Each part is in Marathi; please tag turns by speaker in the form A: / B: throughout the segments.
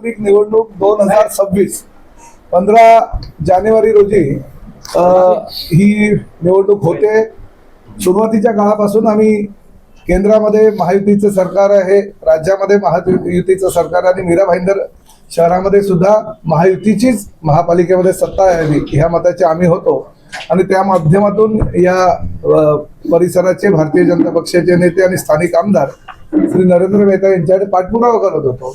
A: निवडणूक 2026 15 जानेवारी रोजी ही निवडणूक होते. सुरुवातीच्या काळापासून आम्ही केंद्रामध्ये महायुतीचं सरकार आहे, राज्यामध्ये महायुतीचं सरकार आणि मीरा भाईंदर शहरामध्ये सुद्धा महायुतीचीच महापालिकेमध्ये सत्ता आहे ह्या मताचे आम्ही होतो. आणि त्या माध्यमातून या परिसराचे भारतीय जनता पक्षाचे नेते आणि स्थानिक आमदार श्री नरेंद्र मेहता यांच्याकडे पाठपुरावा करत होतो.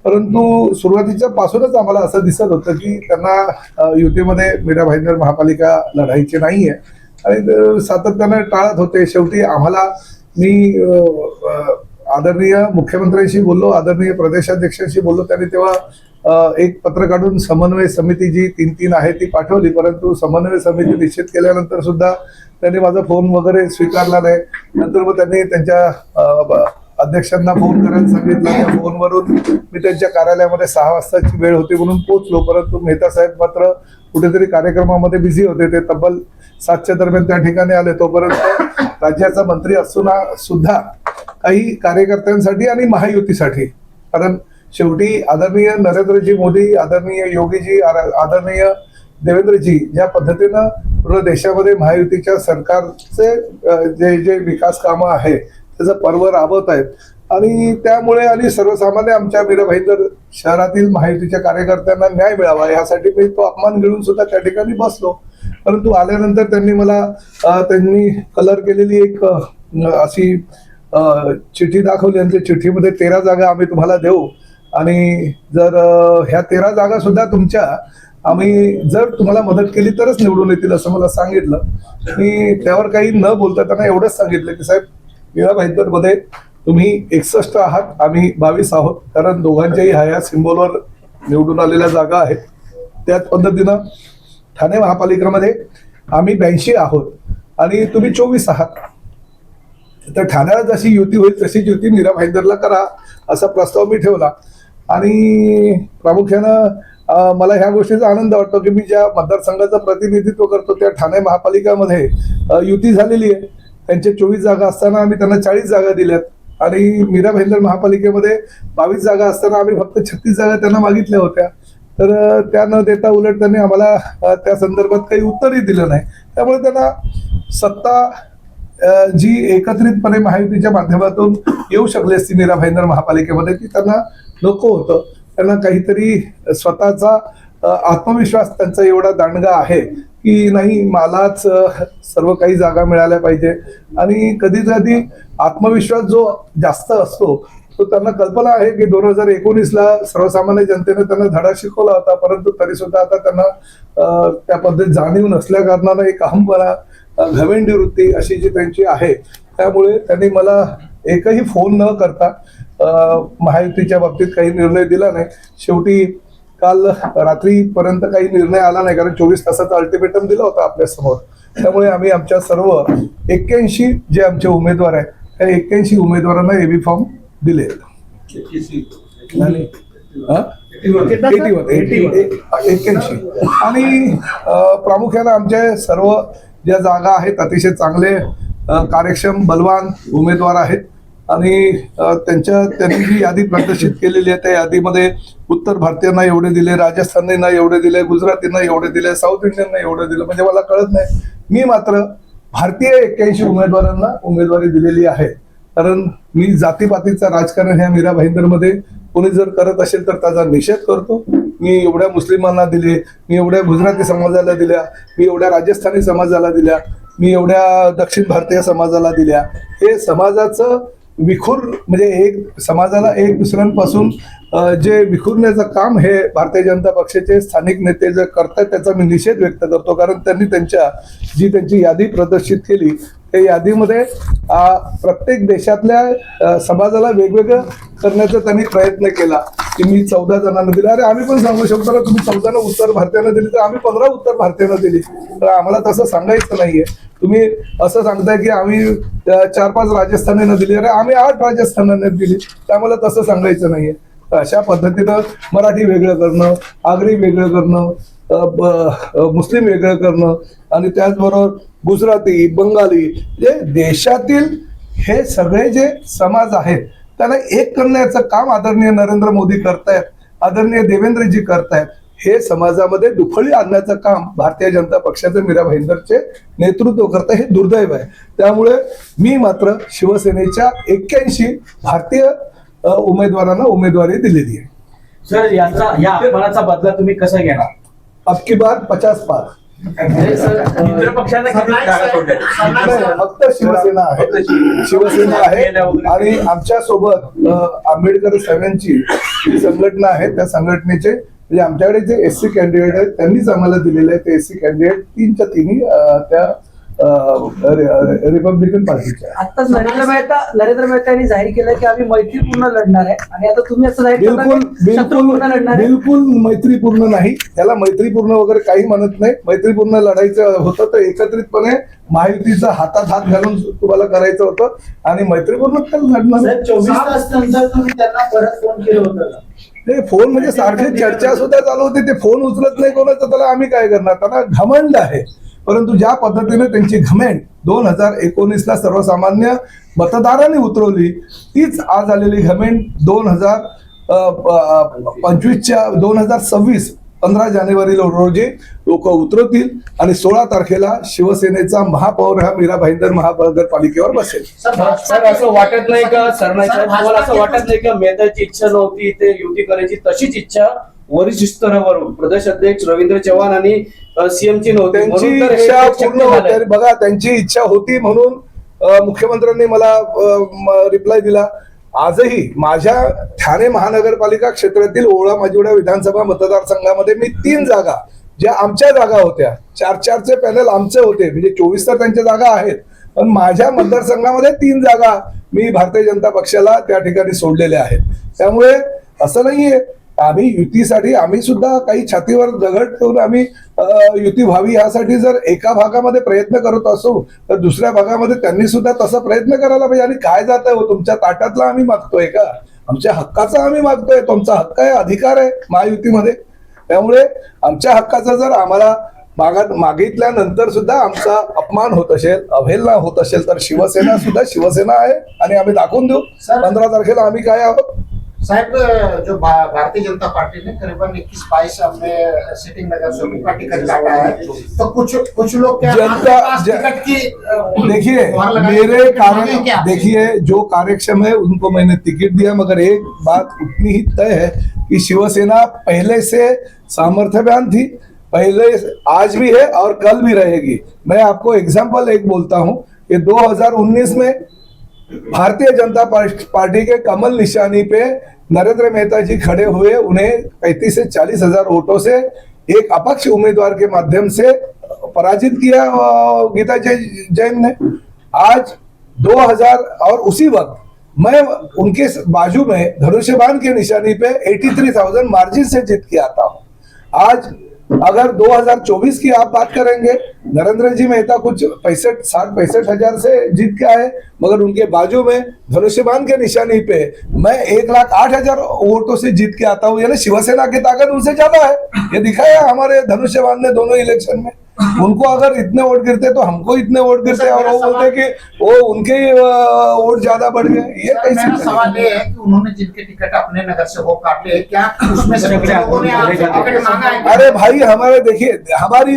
A: परंतु सुरुवातीच्या पासूनच आम्हाला असं दिसत होतं की त्यांना युतीमध्ये मीरा भाईंदर महापालिका लढायची नाहीये आणि सातत्याने टाळत होते. शेवटी आम्हाला मी आदरणीय मुख्यमंत्र्यांशी बोललो, आदरणीय प्रदेशाध्यक्षांशी बोललो. त्यांनी तेव्हा एक पत्र काढून समन्वय समिती जी 3 आहे ती पाठवली. परंतु समन्वय समिती निश्चित केल्यानंतर सुद्धा त्यांनी माझा फोन वगैरे स्वीकारला नाही. नंतर मग त्यांनी त्यांच्या अध्यक्षांना फोन करायला सांगितलं. त्या फोनवरून मी त्यांच्या कार्यालयामध्ये 6 वाजताची वेळ होती म्हणून पोहोचलो. परंतु मेहता साहेब मात्र कुठेतरी कार्यक्रमामध्ये बिझी होते. ते तब्बल 7च्या दरम्यान त्या ठिकाणी आले. तोपर्यंत राज्याचा मंत्री असताना सुद्धा काही कार्यकर्त्यांसाठी आणि महायुतीसाठी, कारण शेवटी आदरणीय नरेंद्रजी मोदी, आदरणीय योगीजी, आदरणीय देवेंद्रजी ज्या पद्धतीनं पूर्ण देशामध्ये महायुतीच्या सरकारचे जे जे विकास कामं आहे त्याचं पर्व राबवत आहेत आणि त्यामुळे आणि सर्वसामान्य आमच्या मीरा भाईंदर शहरातील महायुतीच्या कार्यकर्त्यांना न्याय मिळावा यासाठी मी तो अपमान गिळून सुद्धा त्या ठिकाणी बसलो. परंतु आल्यानंतर त्यांनी कलर केलेली एक अशी चिठ्ठी दाखवली आणि त्या चिठ्ठीमध्ये 13 जागा आम्ही तुम्हाला देऊ आणि जर ह्या 13 जागा सुद्धा तुमच्या आम्ही जर तुम्हाला मदत केली तरच निवडून येतील असं मला सांगितलं. मी त्यावर काही न बोलता त्यांना एवढंच सांगितलं की साहेब, मीरा भाईंदर मध्ये तुम्ही 61 आहात, आम्ही 22 आहोत, कारण दोघांच्याही ह्या सिम्बॉलवर निवडून आलेल्या जागा आहेत. त्याच पद्धतीनं ठाणे महापालिकेमध्ये आम्ही 82 आहोत आणि तुम्ही 24 आहात. तर ठाण्याला जशी युती होईल तशी युती मीरा भाईंदरला करा असा प्रस्ताव मी ठेवला. आणि प्रामुख्यानं मला ह्या गोष्टीचा आनंद वाटतो की मी ज्या मतदारसंघाचं प्रतिनिधित्व करतो त्या ठाणे महापालिकेमध्ये युती झालेली आहे. त्यांचे 24 जागा असताना आम्ही त्यांना 40 जागा दिल्यात आणि मीरा भाईंदर महापालिकेमध्ये 22 जागा असताना आम्ही फक्त 36 जागा त्यांना मागितल्या होत्या. तर त्या न देता उलट त्यांनी आम्हाला त्या संदर्भात काही उत्तरही दिलं नाही. त्यामुळे त्यांना सत्ता जी एकत्रितपणे महायुतीच्या माध्यमातून येऊ शकली असती मीरा भाईंदर महापालिकेमध्ये ती त्यांना नको होतं. त्यांना काहीतरी स्वतःचा आत्मविश्वास त्यांचा एवढा दांडगा आहे की नाही, मलाच सर्व काही जागा मिळाल्या पाहिजे. आणि कधी कधी आत्मविश्वास जो जास्त असतो तो त्यांना कल्पना आहे की 2019ला सर्वसामान्य जनतेने त्यांना धडा शिकवला होता. परंतु तरी सुद्धा आता त्यांना त्या पद्धतीत जाणीव नसल्या कारणानं एक अहमपणा, घमेंडी वृत्ती अशी जी त्यांची आहे, त्यामुळे त्यांनी मला एकही फोन न करता महायुतीच्या बाबतीत काही निर्णय दिला नाही. शेवटी काल रात्रीपर्यंत काही निर्णय आला नाही, कारण 24 तासाचा अल्टिमेटम दिला होता आपल्या समोर. त्यामुळे आम्ही आमच्या सर्व 81 जे आमचे उमेदवार आहेत त्या 81 उमेदवारांना एबी फॉर्म दिले. 81 आणि प्रामुख्याने आमचे सर्व ज्या जागा आहेत अतिशय चांगले कार्यक्षम बलवान उमेदवार आहेत आणि त्यांनी जी यादी प्रदर्शित केलेली आहे त्या यादीमध्ये उत्तर भारतीयांना एवढे दिले, राजस्थानींना एवढे दिले, गुजरातींना एवढे दिले, साऊथ इंडियनना एवढे दिले. म्हणजे मला कळत नाही, मी मात्र भारतीय 81 उमेदवारांना उमेदवारी दिलेली आहे. कारण मी जातीपातीचं राजकारण ह्या मीरा भाईंदरमध्ये कोणी जर करत असेल तर त्याचा निषेध करतो. मी एवढ्या मुस्लिमांना दिले, मी एवढ्या गुजराती समाजाला दिल्या, मी एवढ्या राजस्थानी समाजाला दिल्या, मी एवढ्या दक्षिण भारतीय समाजाला दिल्या. हे समाजाचं म्हणजे एक समाजाला एक दुसऱ्यांपासून जे विखुरण्याचं काम हे भारतीय जनता पक्षाचे स्थानिक नेते जे करतात त्याचा मी निषेध व्यक्त करतो. कारण त्यांनी त्यांची यादी प्रदर्शित केली त्या यादीमध्ये प्रत्येक देशातल्या समाजाला वेगवेगळं करण्याचा त्यांनी प्रयत्न केला की मी 14 जणांना दिलं. अरे आम्ही पण सांगू शकतो ना, तुम्ही 14 उत्तर भारतीयांना दिली तर आम्ही 15 उत्तर भारतीयांना दिली. तर आम्हाला तसं सांगायचं नाहीये. तुम्ही असं सांगताय की आम्ही 4-5 राजस्थानींना दिली, अरे आम्ही 8 राजस्थानांना दिली, त्यामुळे तसं सांगायचं नाहीये. अशा पद्धतीनं मराठी वेगळं करणं, आगरी वेगळं करणं, मुस्लिम वेगळं करणं आणि त्याचबरोबर गुजराती, बंगाली, जे देशातील हे सगळे जे समाज आहेत त्याला एक करण्याचं काम आदरणीय नरेंद्र मोदी करतायत. आदरणीय देवेंद्रजी करतायत हे समाजामध्ये दुफळी आणण्याचं काम भारतीय जनता पक्षाचे मीरा भाईंदरचे नेतृत्व करत हे दुर्दैव आहे. त्यामुळे मी मात्र शिवसेनेच्या 81 भारतीय उमेदवारांना उमेदवारी दिलेली आहे.
B: सर या अपमानाचा बदला तुम्ही कसा घेणार?
A: अबकी बार 50 पार.
B: मित्र पक्षांना किती जागा सोडल्या?
A: फक्त शिवसेना आहे, शिवसेना आहे आणि आमच्या सोबत आंबेडकर सगळ्यांची जी संघटना आहे त्या संघटनेचे म्हणजे आमच्याकडे जे एससी कॅन्डिडेट आहेत त्यांनीच आम्हाला दिलेले आहेत. ते एससी कॅन्डिडेट 3च्या 3 त्या रिपब्लिकन पार्टीच्या.
C: आताच नरेंद्र मेहता यांनी जाहीर केलं की आम्ही मैत्रीपूर्ण लढणार आहे आणि आता तुम्ही असं जाहीर
A: बिलकुल मैत्रीपूर्ण नाही. त्याला मैत्रीपूर्ण वगैरे काही म्हणत नाही. मैत्रीपूर्ण लढायचं होतं तर एकत्रितपणे महायुतीचा हातात हात घालून तुम्हाला करायचं होतं आणि मैत्रीपूर्ण लढणार.
C: 24 तास नंतर तुम्ही त्यांना परत फोन केलं होतं.
A: ते फोन म्हणजे सारखी चर्चा सुद्धा चालू होती. ते फोन उचलत नाही कोणाचं, त्याला आम्ही काय करणार? त्यांना घमंड आहे. परंतु ज्या पद्धतीने त्यांची घमेंड 2019ला सर्वसामान्य मतदारांनी उतरवली तीच आज आलेली घमेंड 2026 15 जानेवारी रोजी लोक उतरवतील आणि 16 तारखेला शिवसेनेचा महापौर हा मीरा भाईंदर महानगरपालिकेवर बसेल.
B: सर असं वाटत नाही का तुम्हाला असं वाटत नाही का मेहताची इच्छा नव्हती ते युती करायची, तशीच इच्छा वरिष्ठ स्तरावरून प्रदेश अध्यक्ष रवींद्र चव्हाण आणि सीएम ची नव्हती?
A: त्यांची इच्छा पूर्ण होती. बघा त्यांची इच्छा होती म्हणून मुख्यमंत्र्यांनी मला रिप्लाय दिला. आजही माझ्या ठाणे महानगरपालिका क्षेत्रातील ओळा माजिवडा विधानसभा मतदारसंघामध्ये मी 3 जागा ज्या आमच्या जागा होत्या 4-4चे पॅनल आमचे होते म्हणजे 24 तर त्यांच्या जागा आहेत पण माझ्या मतदारसंघामध्ये 3 जागा मी भारतीय जनता पक्षाला त्या ठिकाणी सोडलेल्या आहेत. त्यामुळे असं नाहीये आम्ही युतीसाठी आम्ही सुद्धा काही छातीवर दगड ठेवून आम्ही युती व्हावी यासाठी जर एका भागामध्ये प्रयत्न करत असू तर दुसऱ्या भागामध्ये त्यांनी सुद्धा तसा प्रयत्न करायला पाहिजे. आणि काय जात आहे तुमच्या ताटातला आम्ही मागतोय का? आमच्या हक्काचा आम्ही मागतोय. तुमचा हक्क आहे, अधिकार आहे महायुतीमध्ये. त्यामुळे आमच्या हक्काचा जर आम्हाला मागितल्यानंतर सुद्धा आमचा अपमान होत असेल, अवहेलना होत असेल तर शिवसेना सुद्धा शिवसेना आहे आणि आम्ही दाखवून देऊ 15 तारखेला आम्ही काय आहोत.
D: साहब जो भारतीय जनता पार्टी ने करीबन 21-22 अपने सिटिंग नगर टिकट काटा है तो कुछ लोग क्या टिकट की
A: देखिए देखिए जो कार्यक्षम है उनको मैंने टिकट दिया मगर एक बात उतनी ही तय है कि शिवसेना पहले से सामर्थ्यवान थी, पहले आज भी है और कल भी रहेगी. मैं आपको एग्जाम्पल एक बोलता हूं कि 2019 में भारतीय जनता पार्टी के कमल निशानी पे नरेंद्र मेहता जी खड़े हुए. उन्हें 35 से 40 हजार वोटों से एक अपक्ष उम्मीदवार के माध्यम से पराजित किया गीता जैन ने. आज 2000 और उसी वक्त मैं उनके बाजू में धनुष्यबाण के निशानी पे 83,000 मार्जिन से जीत के आता हूं. आज अगर 2024 की आप बात करेंगे नरेंद्र जी मेहता कुछ 65 हजार से जीत के आए मगर उनके बाजू में धनुष्यबाण के निशानी पे मैं 1,08,000 वोटों से जीत के आता हूं. यानी शिवसेना की ताकत उनसे ज्यादा है. ये दिखाया हमारे धनुष्यबाण ने दोनों इलेक्शन में. उनको अगर इतने वोट गिरते तो हमको इतने वोट गिरते और वो बोलते कि वो उनके ही वोट ज्यादा बढ़ गए. ये कैसे?
D: सवाल ये है कि उन्होंने जिनके टिकट अपने नगर से वो काटे क्या उसमें से लोगों ने टिकट मांगा है?
A: अरे भाई हमारे देखिए हमारी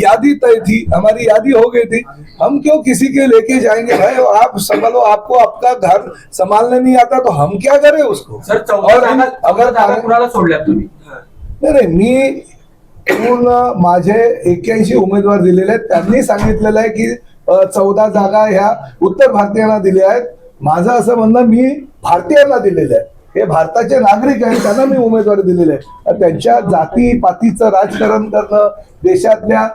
A: यादी तय थी, हमारी यादी हो गई थी. हम क्यों किसी के लेके जाएंगे भाई? आप संभालो, आपको आपका घर संभालने नहीं आता तो हम क्या करें उसको?
B: सर अगर कुणाला सोडल्या तुम्ही?
A: नाही मी पूर्ण माझे 81 उमेदवार दिलेले आहेत. त्यांनी सांगितलेलं आहे की 14 जागा ह्या उत्तर भारतीयांना दिल्या आहेत. माझं असं म्हणणं मी भारतीयांना दिलेलं आहे. हे भारताचे नागरिक आहेत त्यांना मी उमेदवारी दिलेले आहे. त्यांच्या जाती पातीचं राजकारण करणं देशातल्या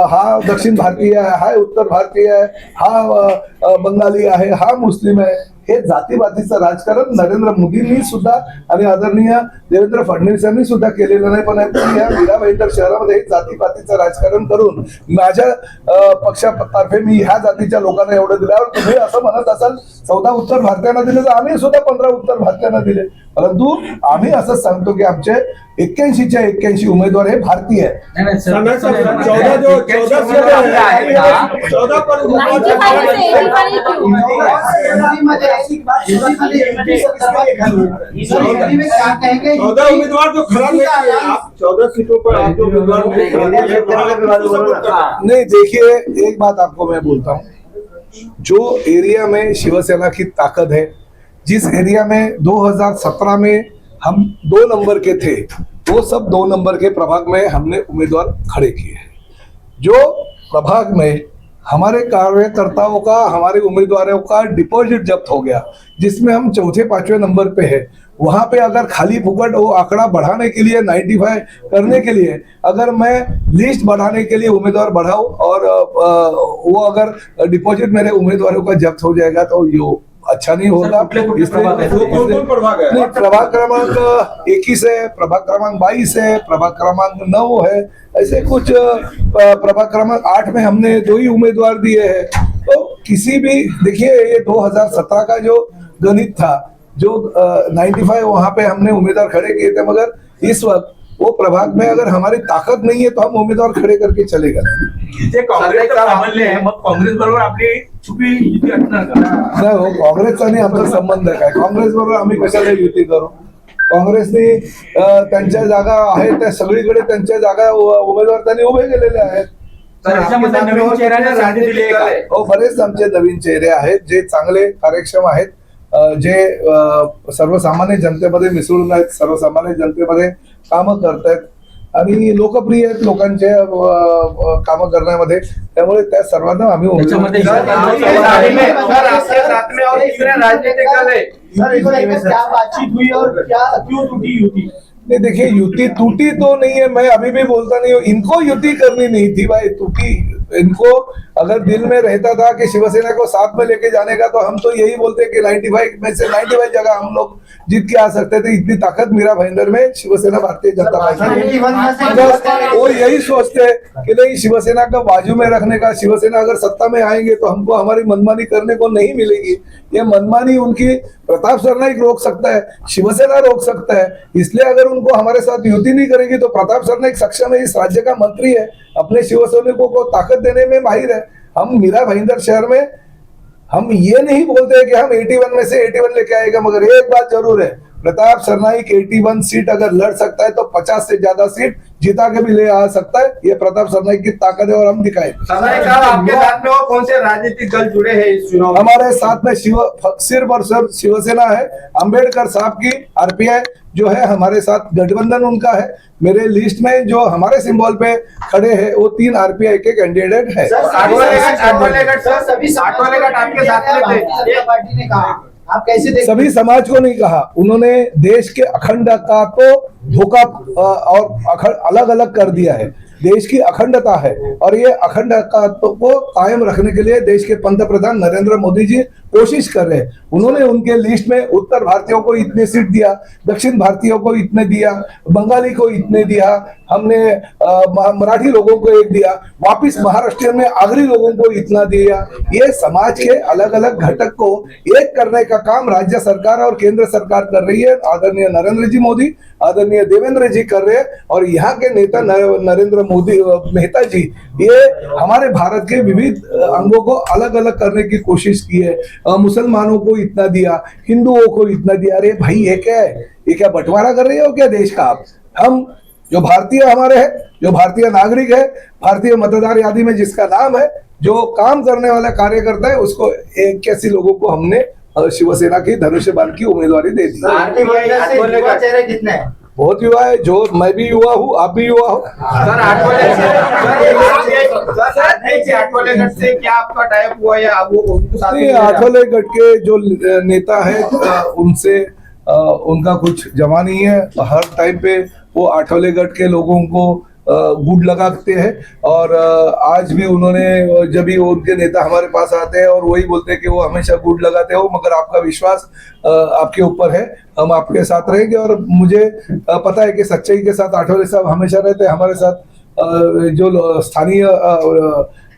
A: हा दक्षिण भारतीय आहे, हा उत्तर भारतीय आहे, हा बंगाली आहे, हा मुस्लिम आहे, हे जातीपातीचं राजकारण नरेंद्र मोदींनी सुद्धा आणि आदरणीय देवेंद्र फडणवीस यांनी सुद्धा केलेलं नाही. पण या मीरा भाईंदर शहरामध्ये जातीपातीचं राजकारण करून माझ्या पक्षातर्फे मी ह्या जातीच्या लोकांना एवढं दिल्यावर तुम्ही असं म्हणत असाल 14 उत्तर भारतीयांना दिले तर आम्ही सुद्धा 15 उत्तर भारतीयांना दिले. परंतु आम्ही असंच सांगतो की आमचे 81च्या 81 उमेदवार हे भारतीय आहे.
C: नाही, नाही, सर.
E: चौदह जो 14 सीटें हैं 14 पर
F: 95 से 85 क्यों?
E: चौदह उम्मीदवार जो खड़ा नहीं किए आप 14 सीटों पर आप जो उम्मीदवार
A: नहीं, देखिए एक बात आपको मैं बोलता हूँ, जो एरिया में शिवसेना की ताकत है, जिस एरिया में 2017 में हम 2 नंबर के थे, वो सब 2 नंबर के प्रभाग में हमने उम्मीदवार खड़े किए हैं. जो प्रभाग में हमारे कार्यकर्ताओं का, हमारे उम्मीदवारों का डिपॉजिट जब्त हो गया, जिसमें हम चौथे 5वें नंबर पे है, वहां पे अगर खाली फुकट वो आंकड़ा बढ़ाने के लिए 95 करने के लिए अगर मैं लिस्ट बढ़ाने के लिए उम्मीदवार बढ़ाऊं और वो अगर डिपॉजिट मेरे उम्मीदवारों का जब्त हो जाएगा तो ये अच्छा नहीं होगा.
E: कौन प्रभाग है?
A: नहीं, प्रभाग क्रमांक 21 है, प्रभाग क्रमांक 22 है, प्रभाग क्रमांक 9 है, ऐसे कुछ प्रभाग क्रमांक 8 में हमने 2 ही उम्मीदवार दिए हैं. तो किसी भी, देखिए ये 2017 का जो गणित था, जो 95 वहां पे हमने उम्मीदवार खड़े किए थे, मगर इस वक्त वो प्रभाग में अगर हमारी ताकद नहीं है तो हम उम्मीदवार खड़े करके चले गए.
E: जे काँग्रेस सामने आहे मग काँग्रेस बरोबर आपली छुपी युती असणार का?
A: नाही हो, काँग्रेसचा आणि आमचा संबंध काय? काँग्रेस बरोबर आम्ही कशाला युती करू? काँग्रेसने त्यांच्या जागा आहेत त्या सगळीकडे त्यांच्या जागा उमेदवार त्यांनी उभे केलेले आहेत.
C: तर याच्यामध्ये नवीन चेहऱ्याने राजनीती आहे.
A: हो, बरेच आमचे नवीन चेहरे आहेत जे चांगले कार्यक्षम आहेत, जे सर्वसामान्य जनतेमध्ये मिसळून आहेत, सर्वसामान्य जनतेमध्ये कामं करतायत आणि लोकप्रिय आहेत लोकांचे कामं करण्यामध्ये. त्यामुळे त्या सर्वांना आम्ही
C: त्याच्यामध्ये
D: क्या बातचीत हुई और क्या क्यों टूटी युति?
A: नहीं, देखिए युति टूटी तो नहीं है, मैं अभी भी बोलता नहीं हूँ. इनको युति करनी नहीं थी भाई, टूटी. इनको अगर दिल में रहता था कि शिवसेना को साथ में लेके जाने का, तो हम तो यही बोलते कि 95 में से 95 जगह हम लोग जीत के आ सकते थे. इतनी ताकत मीरा भाईंदर में शिवसेना भारतीय जनता पार्टी, वो यही सोचते हैं कि नहीं, शिवसेना का बाजू में रखने का, शिवसेना अगर सत्ता में आएंगे तो हमको हमारी मनमानी करने को नहीं मिलेगी. ये मनमानी उनकी प्रताप सरनाईक रोक सकता है, शिवसेना रोक सकता है. इसलिए अगर उनको हमारे साथ युति नहीं करेगी तो प्रताप सरनाईक सक्षम है, इस राज्य का मंत्री है, अपने शिवसैनिकों को ताकत देने में माहिर है. हम मीरा भाईंदर शहर में हम ये नहीं बोलते कि हम 81 में से 81 लेके आएगा, मगर एक बात जरूर है, प्रताप सरनाईक 81 सीट अगर लड़ सकता है तो 50 से ज्यादा सीट जिता के भी ले आ सकता है. ये प्रताप सरनाईक की ताकत है और हम दिखाएंगे.
E: आपके साथ में और कौन से राजनीतिक दल जुड़े हैं इस चुनाव?
A: हमारे साथ में सिर्फ और सिर्फ शिवसेना है. अंबेडकर साहब की आरपीआई जो है हमारे साथ गठबंधन उनका है. मेरे लिस्ट में जो हमारे सिंबल पे खड़े हैं वो 3 आरपीआई के कैंडिडेट है.
D: आपके साथ में थे, पार्टी ने कहा, आप कैसे देखते?
A: सभी समाज को नहीं कहा, उन्होंने देश के अखंडता को धोखा और अलग अलग कर दिया है. देश की अखंडता है और ये अखंडता को कायम रखने के लिए देश के पंतप्रधान नरेंद्र मोदी जी कोशिश कर रहे हैं. उन्होंने उनके लिस्ट में उत्तर भारतीयों को इतने सीट दिया, दक्षिण भारतीयों को इतने दिया, बंगाली को इतने दिया, हमने मराठी लोगों को एक दिया, वापिस महाराष्ट्र में आगरी लोगों को इतना दिया. ये समाज के अलग अलग घटक को एक करने का काम राज्य सरकार और केंद्र सरकार कर रही है. आदरणीय नरेंद्र जी मोदी, आदरणीय देवेंद्र जी कर रहे हैं और यहाँ के नेता नरेंद्र मोदी मेहता जी, ये हमारे भारत के विविध अंगों को अलग अलग करने की कोशिश की है. मुसलमानों को इतना दिया, हिंदुओं को इतना दिया. अरे भाई ये क्या है? ये क्या बंटवारा कर रही हो क्या देश का आप? हम जो भारतीय हमारे हैं, जो भारतीय नागरिक है, भारतीय मतदार यादी में जिसका नाम है, जो काम करने वाला कार्यकर्ता है, उसको 81 लोगों को हमने शिवसेना की धनुष्यबाण की उम्मीदवारी दे दी.
D: चेहरे कितने हैं?
A: बहुत युवा है, जो मैं भी युवा हूँ, आप भी युवा हो.
E: आठवले गट से क्या आपका टाइप हुआ या वो उनको साथ में?
A: आठवले गट के जो नेता है उनसे उनका कुछ जमा नहीं है. हर टाइम पे वो आठवले गट के लोगों को गुड लगाते हैं और आज भी उन्होंने, जब भी उनके नेता हमारे पास आते हैं और वही बोलते हैं कि वो हमेशा गुड लगाते हो, मगर आपका विश्वास आपके ऊपर है, हम आपके साथ रहेंगे. और मुझे पता है कि सच्चाई के साथ आठवले साहब हमेशा रहते हैं हमारे साथ. जो स्थानीय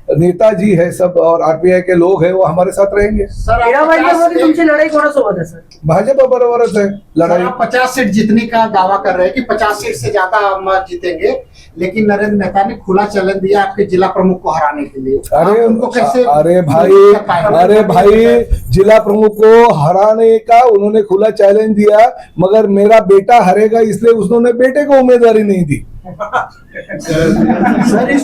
A: नेताजी है सब और आरपीआई के लोग हैं वो हमारे साथ रहेंगे।
D: सर
C: मीरा भाईंदरमध्ये तुमची लढाई कोणासोबत आहे सर?
A: भाजपा बरोबरच है लड़ाई।
D: आप 50 सीट जीतने का दावा कर रहे हैं कि 50 सीट से ज्यादा हम जीतेंगे, लेकिन नरेंद्र मेहता ने खुला चैलेंज दिया आपके जिला प्रमुख को हराने के लिए। आप
A: अरे
D: उनको कैसे
A: अरे भाई जिला प्रमुख को हराने का उन्होंने खुला चैलेंज दिया, मगर मेरा बेटा हारेगा इसलिए उन्होंने बेटे को उम्मीदवारी नहीं दी।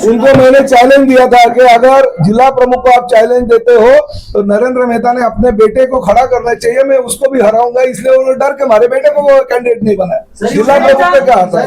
A: उनको मैंने चैलेंज दिया था कि अगर जिला प्रमुख को आप चैलेंज देते हो तो नरेंद्र मेहता ने अपने बेटे को खड़ा करना चाहिए, मैं उसको भी हराऊंगा, इसलिए उन्होंने डर के हमारे बेटे को कैंडिडेट नहीं बनाया। जिला प्रमुख ने कहा था।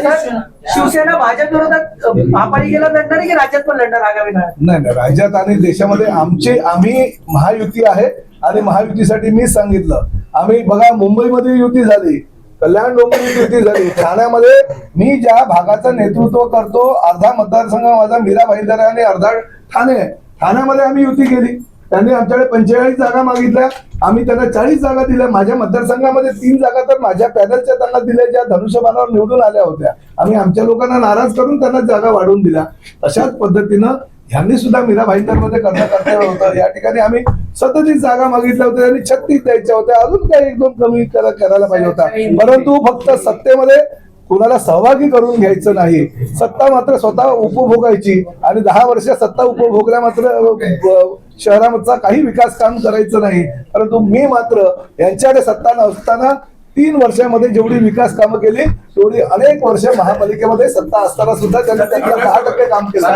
C: शिवसेना भाजप विरोधात महापालिकेला लढणार आहे की राज्यात पण लढणार आगामी काळात?
A: नाही राज्यात आणि देशामध्ये आम्ही महायुती आहे आणि महायुतीसाठी मीच सांगितलं, आम्ही बघा मुंबईमध्ये युती झाली, कल्याण डोंबिवली युती झाली, ठाण्यामध्ये मी ज्या भागाचं नेतृत्व करतो अर्धा मतदारसंघ माझा मीरा भाईंदर आहे आणि अर्धा ठाणे आहे, ठाण्यामध्ये आम्ही युती केली, त्यांनी आमच्याकडे 45 जागा मागितल्या, आम्ही त्यांना 40 जागा दिल्या, माझ्या मतदारसंघामध्ये 3 जागा तर माझ्या पॅनलच्या त्यांना दिल्या ज्या धनुष्यबाणावर निवडून आल्या होत्या, आम्ही आमच्या लोकांना नाराज करून त्यांना जागा वाढवून दिल्या। तशाच पद्धतीनं ह्यांनी सुद्धा मीरा भाईंदरमध्ये करणं कर्तव्य होतं, या ठिकाणी आम्ही 37 जागा मागितल्या होत्या, त्यांनी 36 द्यायच्या होत्या, अजून काही 1-2 कमी करायला पाहिजे होता, परंतु फक्त सत्तेमध्ये कुणाला सहभागी करून घ्यायचं नाही, सत्ता मात्र स्वतः उपभोगायची आणि 10 वर्ष सत्ता उपभोगल्या मात्र शहराचा काही विकास काम करायचं नाही। परंतु मी मात्र यांच्याकडे सत्ता नसताना 3 वर्षामध्ये जेवढी विकास कामं केली तेवढी अनेक वर्ष महापालिकेमध्ये सत्ता असताना सुद्धा त्यांनी त्यातलं 10% काम केलं।
B: जो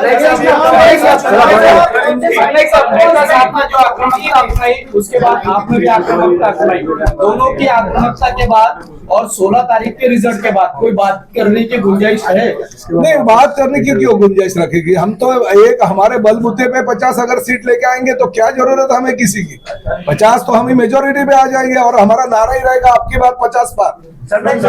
B: आक्रामकता अपनाई उसके बाद आपने भी आक्रामकता अपनाई, दोनों की आक्रामकता के बाद और 16 तारीख के रिजल्ट के बाद कोई बात करने की गुंजाइश है?
A: नहीं, बात करने की क्यों गुंजाइश रखेगी, हम तो एक हमारे बलबूते पे 50 अगर सीट लेके आएंगे तो क्या जरूरत है हमें किसी की, 50 तो हम मेजोरिटी पे आ जाएंगे और हमारा नारा ही रहेगा आपकी बात 50 बार।
E: 16 तारीख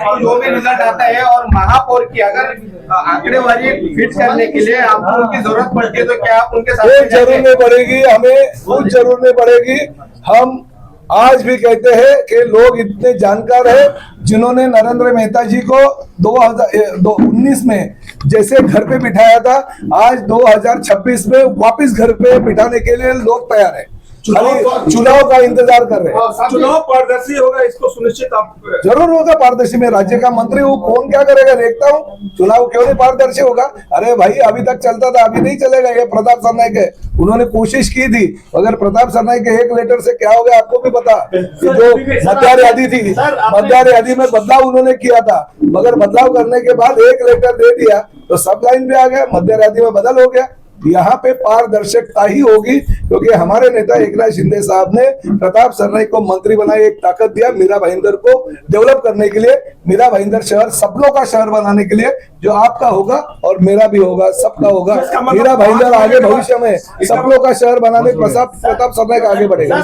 E: को जो भी रिजल्ट आता है और महापौर की अगर आंकड़ेवारी फिट करने के लिए आपको उनकी जरूरत पड़ती है तो क्या आप उनके साथ
A: कोई जरूर नहीं पड़ेगी, हमें कुछ जरूर नहीं पड़ेगी। हम आज भी कहते हैं कि लोग इतने जानकार हैं जिन्होंने नरेंद्र मेहता जी को 2019 में जैसे घर पे बिठाया था, आज 2026 में वापस घर पे बिठाने के लिए लोग तैयार हैं, खाली चुनाव का इंतजार कर रहे हैं।
E: चुनाव पारदर्शी होगा इसको सुनिश्चित आप
A: जरूर होगा पारदर्शी, में राज्य का मंत्री हूँ, कौन क्या करेगा देखता हूँ, चुनाव क्यों नहीं पारदर्शी होगा। अरे भाई अभी तक चलता था, अभी नहीं चलेगा, ये प्रताप सरनाईक है, उन्होंने कोशिश की थी, अगर प्रताप सरनाईक के एक लेटर से क्या हो गया आपको भी पता, कि जो मतदार यादी थी, मतदार यादी में बदलाव उन्होंने किया था, मगर बदलाव करने के बाद एक लेटर दे दिया तो सब लाइन पे आ गया, मतदार यादी में बदल हो गया। यहाँ पे पारदर्शकता ही होगी, क्योंकि हमारे नेता एकनाथ शिंदे साहब ने प्रताप सरनाईक को मंत्री बनाए, एक ताकत दिया मीरा भाईंदर को डेवलप करने के लिए, मीरा भाईंदर शहर सपनों का शहर बनाने के लिए, जो आपका होगा और मेरा भी होगा, सबका होगा। मीरा भाईंदर आगे भविष्य में सपनों का शहर बनाने प्रताप सरनाईक आगे बढ़ेगा।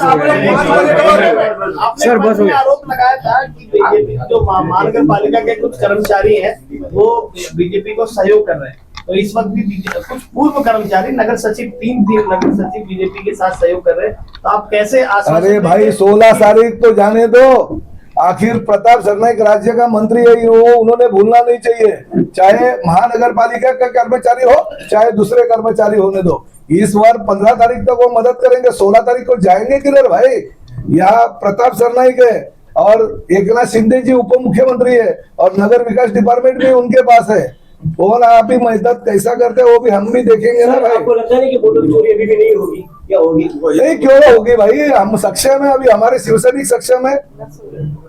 G: सर बस आरोप लगाया था कि बीजेपी जो महानगर पालिका के कुछ कर्मचारी हैं वो बीजेपी को सहयोग कर रहे हैं, तो इस वक्त भी कुछ पूर्व कर्मचारी नगर सचिव 3 नगर सचिव बीजेपी के साथ सहयोग कर रहे हैं, तो आप कैसे
A: अरे भाई 16 तारीख तो जाने दो, आखिर प्रताप सरनाईक राज्य का मंत्री है, वो उन्होंने भूलना नहीं चाहिए, चाहे महानगर पालिका का कर्मचारी हो चाहे दूसरे कर्मचारी होने दो। इस बार 15 तारीख तक वो मदद करेंगे, 16 तारीख को जाएंगे किधर भाई। यहाँ प्रताप सरनाईक है और एकनाथ शिंदे जी उप मुख्यमंत्री है और नगर विकास डिपार्टमेंट भी उनके पास है, वो ना आप ही मदद कैसा करते हैं वो भी हम भी देखेंगे ना भाई।
G: आपको लगता है कि वोटों की चोरी अभी भी नहीं होगी, क्या होगी?
A: नहीं क्यों होगी भाई, हम सक्षम है, अभी हमारे शिवसैनिक सक्षम है।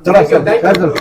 A: चलो